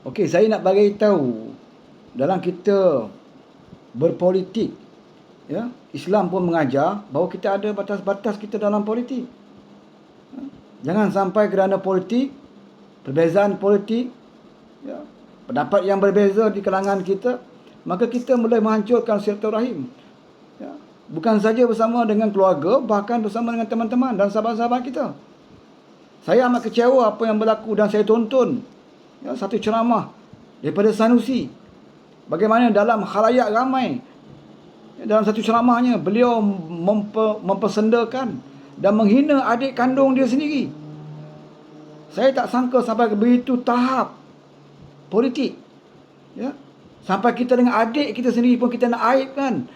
Okey, saya nak bagi tahu dalam kita berpolitik, ya, Islam pun mengajar bahawa kita ada batas-batas kita dalam politik. Jangan sampai kerana politik, perbezaan politik, ya, pendapat yang berbeza di kalangan kita, maka kita mulai menghancurkan silaturahim. Ya, bukan saja bersama dengan keluarga, bahkan bersama dengan teman-teman dan sahabat-sahabat kita. Saya amat kecewa apa yang berlaku dan saya tonton, ya, satu ceramah daripada Sanusi. Bagaimana dalam khalayak ramai, dalam satu ceramahnya, beliau mempersendakan dan menghina adik kandung dia sendiri. Saya tak sangka sampai begitu tahap politik. Ya, sampai kita dengan adik kita sendiri pun kita nak aibkan,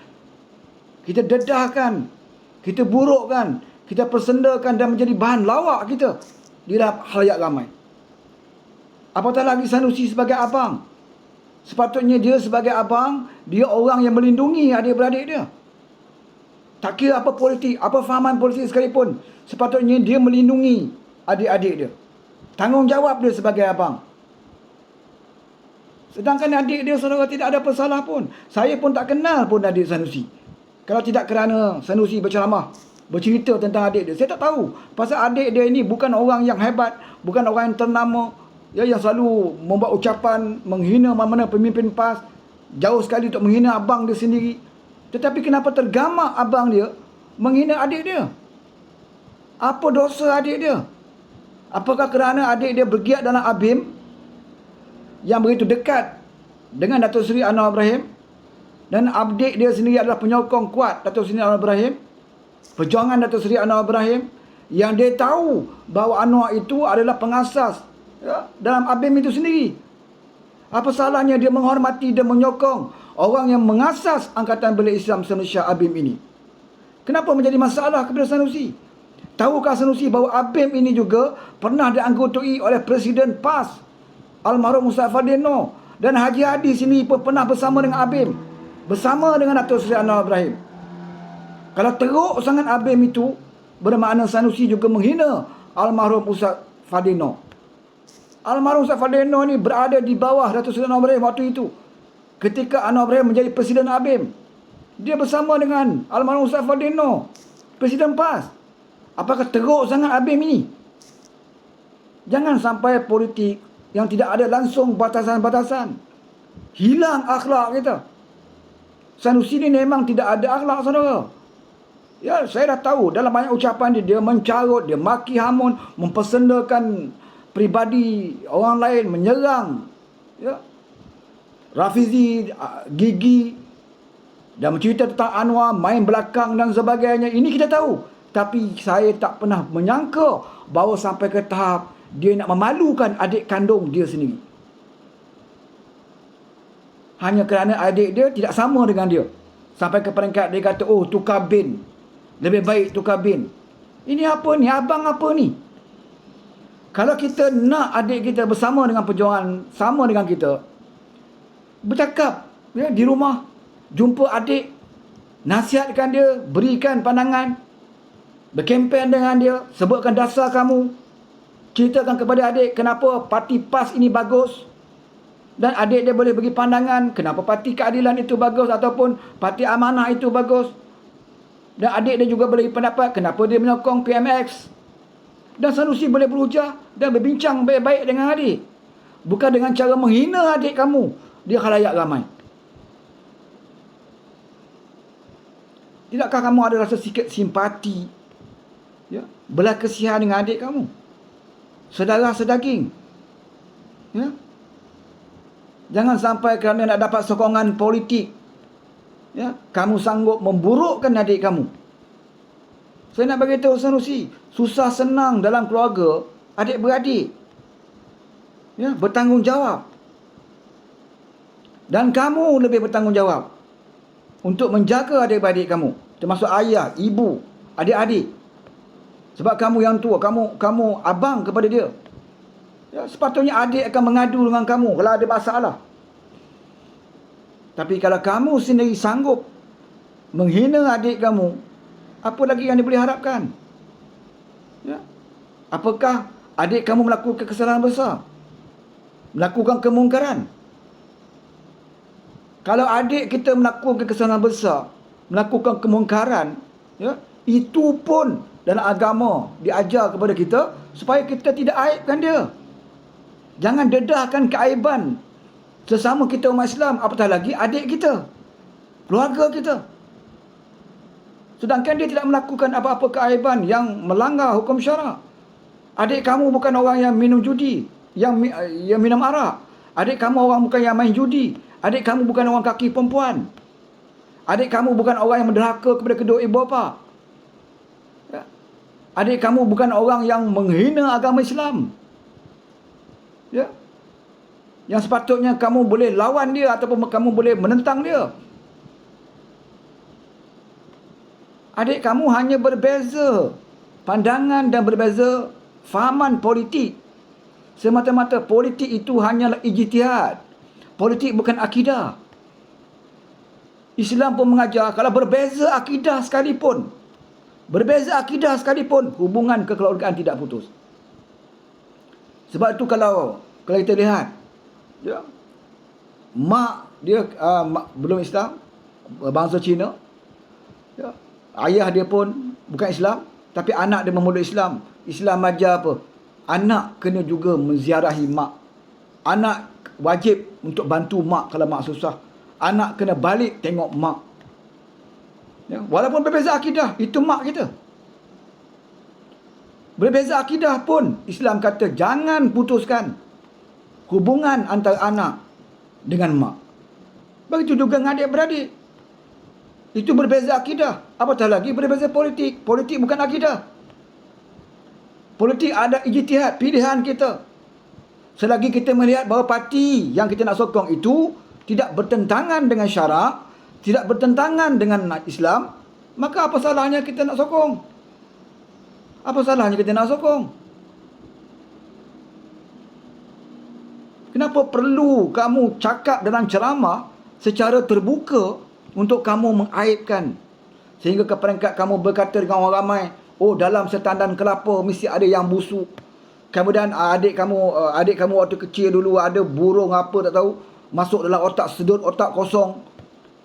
kita dedahkan, kita burukkan, kita persendakan dan menjadi bahan lawak kita di dalam khalayak ramai. Apatah lagi Sanusi sebagai abang. Sepatutnya dia sebagai abang, dia orang yang melindungi adik-beradik dia. Tak kira apa politik, apa fahaman politik sekalipun, sepatutnya dia melindungi adik-adik dia. Tanggungjawab dia sebagai abang. Sedangkan adik dia, saudara, tidak ada pesalah pun. Saya pun tak kenal pun adik Sanusi. Kalau tidak kerana Sanusi berceramah, bercerita tentang adik dia, saya tak tahu. Pasal adik dia ini bukan orang yang hebat, bukan orang yang ternama, ya, yang selalu membuat ucapan menghina mana-mana pemimpin PAS, jauh sekali untuk menghina abang dia sendiri. Tetapi kenapa tergamak abang dia menghina adik dia? Apa dosa adik dia? Apakah kerana adik dia bergiat dalam ABIM yang begitu dekat dengan Datuk Seri Anwar Ibrahim, dan adik dia sendiri adalah penyokong kuat Datuk Seri Anwar Ibrahim, perjuangan Datuk Seri Anwar Ibrahim, yang dia tahu bahawa Anwar itu adalah pengasas, ya, dalam ABIM itu sendiri. Apa salahnya dia menghormati dan menyokong orang yang mengasas Angkatan Belia Islam Malaysia ABIM ini? Kenapa menjadi masalah kepada Sanusi? Tahukah Sanusi bahawa ABIM ini juga pernah dianggotoi oleh Presiden PAS Almarhum Ustaz Fadil Noor, dan Haji Hadi sini pun pernah bersama dengan ABIM, bersama dengan Datuk Seri Anwar Ibrahim. Kalau teruk sangat ABIM itu, bermakna Sanusi juga menghina Almarhum Ustaz Fadil Noor. Almarhum Ustaz Fadil Noor ni berada di bawah Datuk Seri Anwar Ibrahim waktu itu. Ketika Anwar Ibrahim menjadi Presiden ABIM, dia bersama dengan Almarhum Ustaz Fadil Noor, Presiden PAS. Apakah teruk sangat ABIM ini? Jangan sampai politik yang tidak ada langsung batasan-batasan, hilang akhlak kita. Sanusi ni memang tidak ada akhlak, saudara. Ya, saya dah tahu dalam banyak ucapan dia, dia mencarut, dia maki hamun, mempersendakan pribadi orang lain, menyerang, ya, Rafizi, Gigi, dan mencerita tentang Anwar, main belakang dan sebagainya. Ini kita tahu. Tapi saya tak pernah menyangka bahawa sampai ke tahap dia nak memalukan adik kandung dia sendiri. Hanya kerana adik dia tidak sama dengan dia. Sampai ke peringkat dia kata, oh, tukar bin. Lebih baik tukar bin. Ini apa ni? Abang apa ni? Kalau kita nak adik kita bersama dengan perjuangan, sama dengan kita, bercakap, ya, di rumah, jumpa adik, nasihatkan dia, berikan pandangan, berkempen dengan dia, sebutkan dasar kamu, ceritakan kepada adik kenapa parti PAS ini bagus, dan adik dia boleh bagi pandangan kenapa parti keadilan itu bagus ataupun parti amanah itu bagus, dan adik dia juga boleh pendapat kenapa dia menyokong PMX. Dan Sanusi boleh berujar dan berbincang baik-baik dengan adik, bukan dengan cara menghina adik kamu di khalayak ramai. Tidakkah kamu ada rasa sikit simpati, ya, belas kasihan dengan adik kamu, saudara sedaging, ya? Jangan sampai kerana nak dapat sokongan politik, ya, kamu sanggup memburukkan adik kamu. Saya nak beritahu Sanusi, susah senang dalam keluarga adik-beradik, ya, bertanggungjawab. Dan kamu lebih bertanggungjawab untuk menjaga adik-beradik kamu, termasuk ayah, ibu, adik-adik. Sebab kamu yang tua, kamu abang kepada dia. Ya, sepatutnya adik akan mengadu dengan kamu kalau ada masalah. Tapi kalau kamu sendiri sanggup menghina adik kamu, apa lagi yang dia boleh harapkan? Ya. Apakah adik kamu melakukan kesalahan besar? melakukan kemungkaran. Kalau adik kita melakukan kesalahan besar, melakukan kemungkaran, ya, itu pun dalam agama diajar kepada kita supaya kita tidak aibkan dia. Jangan dedahkan keaiban sesama kita umat Islam, apatah lagi adik kita, keluarga kita. Sedangkan dia tidak melakukan apa-apa keaiban yang melanggar hukum syarak. Adik kamu bukan orang yang minum judi, yang minum arak. Adik kamu orang bukan yang main judi. Adik kamu bukan orang kaki perempuan. Adik kamu bukan orang yang menderhaka kepada kedua ibu bapa. Ya. Adik kamu bukan orang yang menghina agama Islam. Ya. Yang sepatutnya kamu boleh lawan dia ataupun kamu boleh menentang dia. Adik kamu hanya berbeza pandangan dan berbeza fahaman politik. Semata-mata politik itu hanyalah ijtihad. Politik bukan akidah. Islam pun mengajar kalau berbeza akidah sekalipun, hubungan kekeluargaan tidak putus. Sebab itu kalau kita lihat, ya, mak dia belum Islam, bangsa Cina, ya, ayah dia pun bukan Islam, tapi anak dia memeluk Islam. Islam ajar apa? Anak kena juga menziarahi mak. Anak wajib untuk bantu mak kalau mak susah. Anak kena balik tengok mak. Ya, walaupun berbeza akidah, itu mak kita. Berbeza akidah pun Islam kata jangan putuskan hubungan antara anak dengan mak. Begitu juga dengan adik-beradik. Itu berbeza akidah. Apatah lagi berbeza politik. Politik bukan akidah. Politik ada ijtihad, pilihan kita. Selagi kita melihat bahawa parti yang kita nak sokong itu tidak bertentangan dengan syarak, tidak bertentangan dengan Islam, maka apa salahnya kita nak sokong? Apa salahnya kita nak sokong? Kenapa perlu kamu cakap dalam ceramah secara terbuka untuk kamu mengaibkan, sehingga ke peringkat kamu berkata dengan orang ramai, oh dalam setandan kelapa mesti ada yang busuk. Kemudian adik kamu waktu kecil dulu ada burung apa tak tahu masuk dalam otak, sedut otak kosong,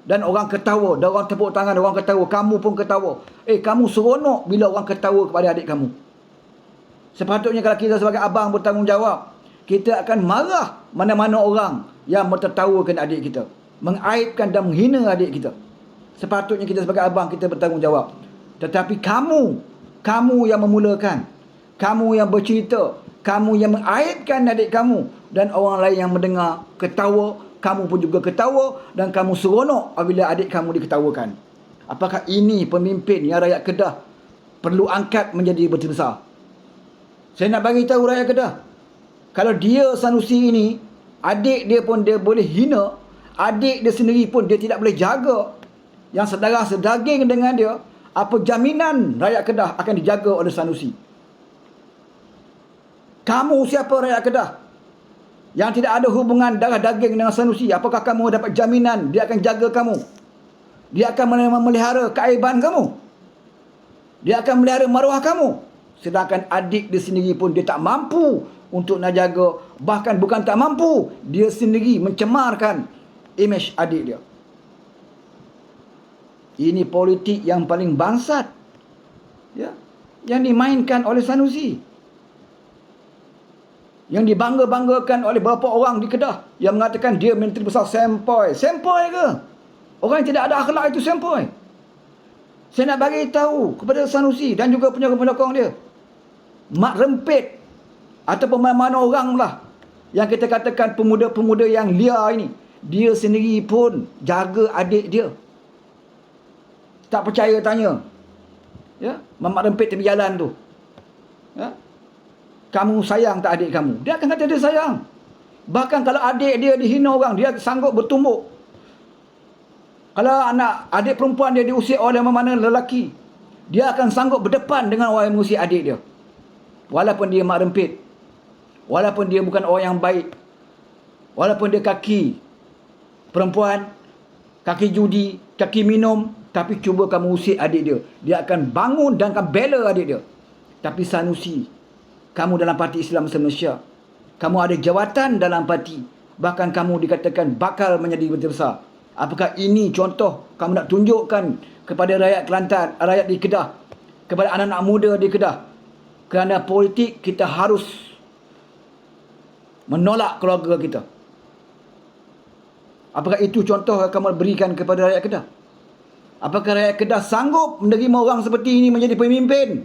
dan orang ketawa, dan orang tepuk tangan, orang ketawa, kamu pun ketawa. Kamu seronok bila orang ketawa kepada adik kamu. Sepatutnya kalau kita sebagai abang bertanggungjawab, kita akan marah mana-mana orang yang mentertawakan adik kita, mengaibkan dan menghina adik kita. Sepatutnya kita sebagai abang kita bertanggungjawab. Tetapi kamu yang memulakan, kamu yang bercerita, kamu yang mengaibkan adik kamu, dan orang lain yang mendengar ketawa, kamu pun juga ketawa, dan kamu seronok apabila adik kamu diketawakan. Apakah ini pemimpin yang rakyat Kedah perlu angkat menjadi berti besar? Saya nak bagi tahu rakyat Kedah, kalau dia Sanusi ini, adik dia pun dia boleh hina, adik dia sendiri pun dia tidak boleh jaga, yang saudara sedaging dengan dia, apa jaminan rakyat Kedah akan dijaga oleh Sanusi? Kamu siapa rakyat Kedah yang tidak ada hubungan darah daging dengan Sanusi? Apakah kamu dapat jaminan dia akan jaga kamu? Dia akan memelihara keaiban kamu? Dia akan memelihara maruah kamu? Sedangkan adik dia sendiri pun dia tak mampu untuk nak jaga. Bahkan bukan tak mampu, dia sendiri mencemarkan imej adik dia. Ini politik yang paling bangsat, ya, yang dimainkan oleh Sanusi, yang dibangga-banggakan oleh beberapa orang di Kedah yang mengatakan dia menteri besar sempoi. Sempoi ke? Orang yang tidak ada akhlak itu sempoi. Saya nak bagi tahu kepada Sanusi dan juga penyokong-penyokong dia, mak rempit ataupun mana-mana orang lah yang kita katakan pemuda-pemuda yang liar ini, dia sendiri pun jaga adik dia. Tak percaya tanya, ya, mamak rempit tepi jalan tu, ya, kamu sayang tak adik kamu? Dia akan kata dia sayang. Bahkan kalau adik dia dihina orang, dia sanggup bertumbuk. Kalau adik perempuan dia diusik oleh mana lelaki, dia akan sanggup berdepan dengan orang yang mengusik adik dia. Walaupun dia mak rempit, walaupun dia bukan orang yang baik, walaupun dia kaki perempuan, kaki judi, kaki minum, tapi cuba kamu usik adik dia, dia akan bangun dan akan bela adik dia. Tapi Sanusi, kamu dalam parti Islam Malaysia, Kamu ada jawatan dalam parti. Bahkan kamu dikatakan bakal menjadi menteri besar. Apakah ini contoh kamu nak tunjukkan kepada rakyat Kelantan, rakyat di Kedah, kepada anak-anak muda di Kedah? Kerana politik kita harus menolak keluarga kita. Apakah itu contoh yang kamu berikan kepada rakyat Kedah? Apakah rakyat Kedah sanggup menerima orang seperti ini menjadi pemimpin?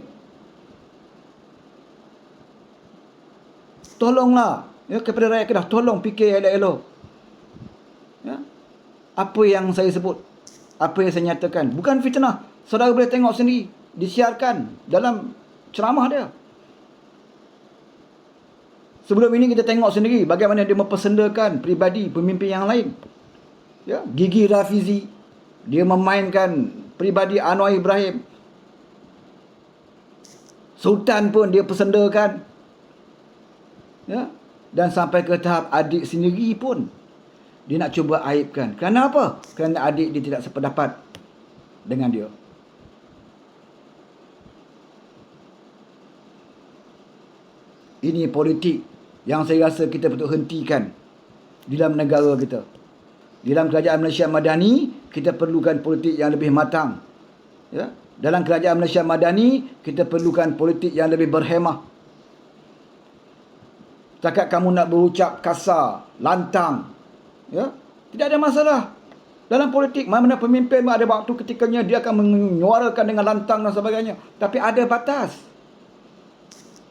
Tolonglah ya, kepada rakyat Kedah, tolong fikir elok-elok. Ya. Apa yang saya sebut, apa yang saya nyatakan, bukan fitnah. Saudara boleh tengok sendiri, disiarkan dalam ceramah dia. Sebelum ini kita tengok sendiri bagaimana dia mempersendakan pribadi pemimpin yang lain. Ya, Gigi Rafizi, dia memainkan pribadi Anwar Ibrahim. Sultan pun dia persendakan. Ya, dan sampai ke tahap adik sendiri pun dia nak cuba aibkan. Kerana apa? Kerana adik dia tidak sependapat dengan dia. Ini politik yang saya rasa kita perlu hentikan di dalam negara kita. Di dalam kerajaan Malaysia Madani, kita perlukan politik yang lebih matang. Ya? Dalam kerajaan Malaysia Madani, kita perlukan politik yang lebih berhemah. Setakat kamu nak berucap kasar, lantang, ya, tidak ada masalah. Dalam politik, mana pemimpin ada waktu ketikanya dia akan menyuarakan dengan lantang dan sebagainya. Tapi ada batas.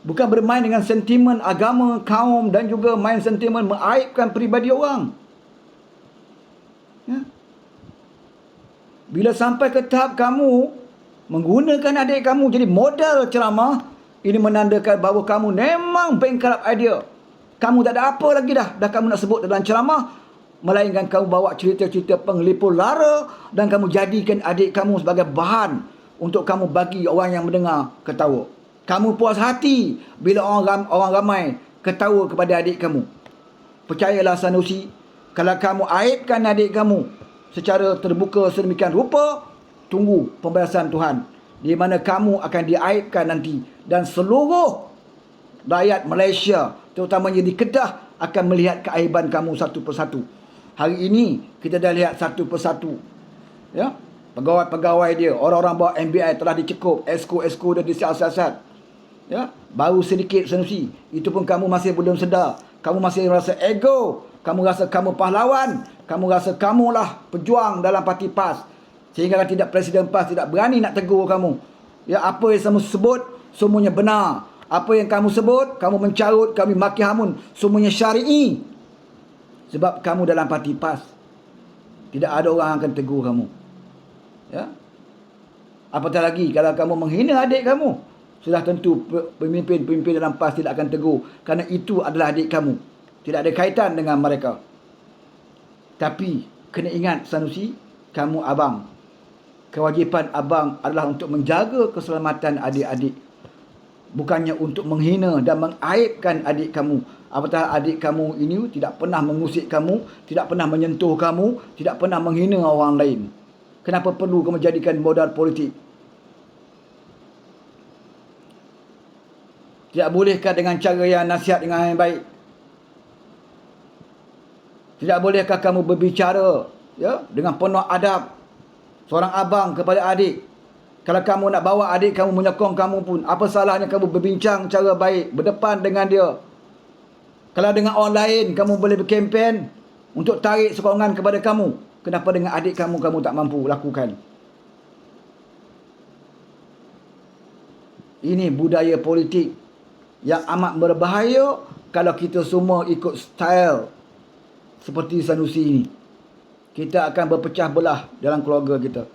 Bukan bermain dengan sentimen agama, kaum dan juga main sentimen mengaibkan peribadi orang. Ya. Bila sampai ke tahap kamu menggunakan adik kamu jadi modal ceramah, ini menandakan bahawa kamu memang bankrupt idea. Kamu tak ada apa lagi dah kamu nak sebut dalam ceramah, melainkan kamu bawa cerita-cerita penglipur lara dan kamu jadikan adik kamu sebagai bahan untuk kamu bagi orang yang mendengar ketawa. Kamu puas hati bila orang ramai ketawa kepada adik kamu. Percayalah Sanusi, kalau kamu aibkan adik kamu secara terbuka sedemikian rupa, tunggu pembalasan Tuhan, di mana kamu akan diaibkan nanti, dan seluruh rakyat Malaysia, terutamanya di Kedah, akan melihat keaiban kamu satu persatu. Hari ini kita dah lihat satu persatu, ya, pegawai-pegawai dia, orang-orang bawa MBI telah dicekup, esko-esko dia disiasat. Ya, baru sedikit Sanusi, itu pun kamu masih belum sedar. Kamu masih rasa ego, kamu rasa kamu pahlawan, kamu rasa kamulah pejuang dalam parti PAS, sehingga tidak Presiden PAS tidak berani nak tegur kamu. Ya, apa yang kamu sebut semuanya benar. Apa yang kamu sebut, kamu mencarut, kami maki hamun, semuanya syar'i. Sebab kamu dalam parti PAS, tidak ada orang akan tegur kamu. Ya. Apatah lagi kalau kamu menghina adik kamu, sudah tentu pemimpin-pemimpin dalam PAS tidak akan tegur, kerana itu adalah adik kamu, tidak ada kaitan dengan mereka. Tapi kena ingat Sanusi, kamu abang, kewajipan abang adalah untuk menjaga keselamatan adik-adik, bukannya untuk menghina dan mengaibkan adik kamu. Apatah adik kamu ini tidak pernah mengusik kamu, tidak pernah menyentuh kamu, tidak pernah menghina orang lain. Kenapa perlu kamu jadikan modal politik? Tidak bolehkah dengan cara yang nasihat dengan yang baik? Tidak bolehkah kamu berbicara, ya, dengan penuh adab, seorang abang kepada adik? Kalau kamu nak bawa adik kamu menyokong kamu pun, apa salahnya kamu berbincang cara baik, berdepan dengan dia? Kalau dengan orang lain kamu boleh berkempen untuk tarik sokongan kepada kamu, kenapa dengan adik kamu tak mampu lakukan? Ini budaya politik yang amat berbahaya kalau kita semua ikut style seperti Sanusi ini. Kita akan berpecah belah dalam keluarga kita.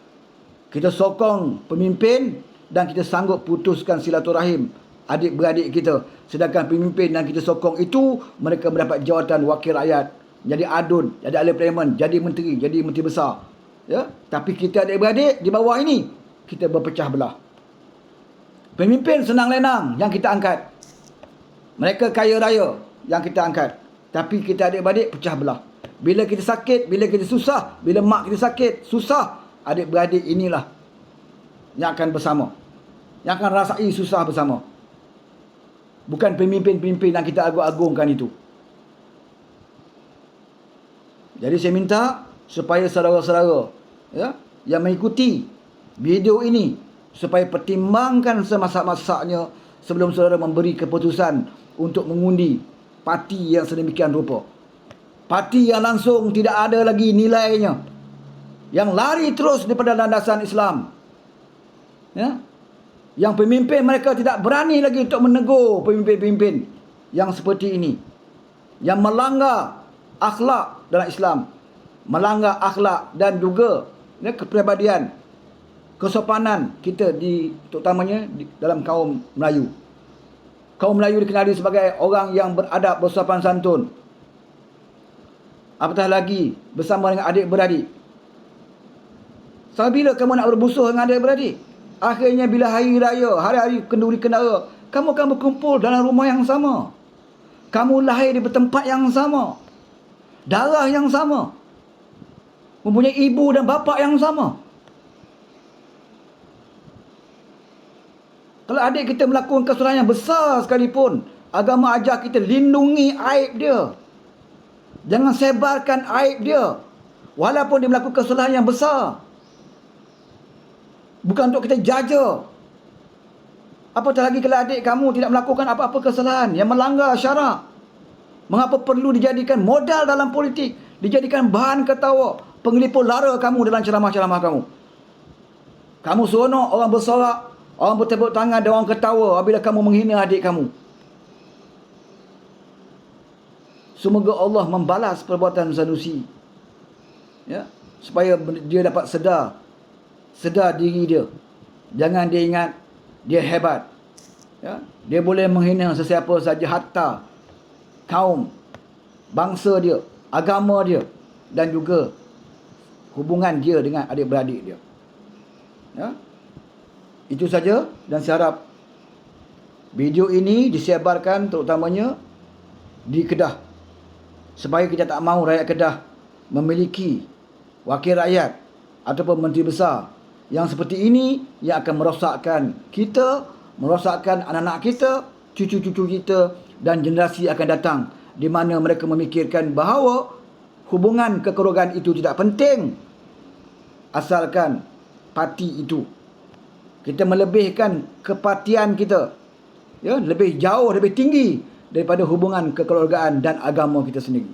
Kita sokong pemimpin dan kita sanggup putuskan silaturahim adik-beradik kita. Sedangkan pemimpin yang kita sokong itu, mereka mendapat jawatan wakil rakyat, jadi adun, jadi ahli parlimen, jadi menteri besar. Ya? Tapi kita adik-beradik di bawah ini, kita berpecah belah. Pemimpin senang lenang yang kita angkat. Mereka kaya raya yang kita angkat. Tapi kita adik-beradik pecah belah. Bila kita sakit, bila kita susah, bila mak kita sakit, susah, adik-beradik inilah yang akan bersama, yang akan rasai susah bersama. bukan pemimpin-pemimpin yang kita agung-agungkan itu. Jadi saya minta supaya saudara-saudara ya yang mengikuti video ini supaya pertimbangkan semasak-masaknya sebelum saudara memberi keputusan untuk mengundi parti yang sedemikian rupa. Parti yang langsung tidak ada lagi nilainya, yang lari terus daripada landasan Islam. Ya, yang pemimpin mereka tidak berani lagi untuk menegur pemimpin-pemimpin yang seperti ini, yang melanggar akhlak dalam Islam, melanggar akhlak dan juga ya, kepribadian, kesopanan kita terutamanya dalam kaum Melayu. Kaum Melayu dikenali sebagai orang yang beradab, bersopan santun. Apatah lagi bersama dengan adik-beradik. Sampai bila kamu nak berbusuh dengan adik-beradik? Akhirnya bila hari raya, hari-hari kenduri kendara, kamu akan berkumpul dalam rumah yang sama. Kamu lahir di tempat yang sama, darah yang sama, mempunyai ibu dan bapa yang sama. Kalau adik kita melakukan kesalahan yang besar sekalipun, agama ajar kita lindungi aib dia. Jangan sebarkan aib dia walaupun dia melakukan kesalahan yang besar. Bukan untuk kita jaja. Apatah lagi kalau adik kamu tidak melakukan apa-apa kesalahan yang melanggar syarak. Mengapa perlu dijadikan modal dalam politik, dijadikan bahan ketawa, pengelipur lara kamu dalam ceramah-ceramah kamu? Kamu seronok orang bersorak, orang bertepuk tangan dan orang ketawa apabila kamu menghina adik kamu. Semoga Allah membalas perbuatan Sanusi. Ya, supaya dia dapat sedar diri dia. Jangan dia ingat dia hebat. Ya, dia boleh menghina sesiapa saja, hatta kaum, bangsa dia, agama dia dan juga hubungan dia dengan adik-beradik dia. Ya. Itu saja, dan saya harap video ini disebarkan terutamanya di Kedah, supaya kita tak mahu rakyat Kedah memiliki wakil rakyat ataupun menteri besar yang seperti ini, yang akan merosakkan kita, merosakkan anak-anak kita, cucu-cucu kita dan generasi akan datang, di mana mereka memikirkan bahawa hubungan kekeluargaan itu tidak penting asalkan parti itu. Kita melebihkan kepartian kita, ya, lebih jauh, lebih tinggi daripada hubungan kekeluargaan dan agama kita sendiri.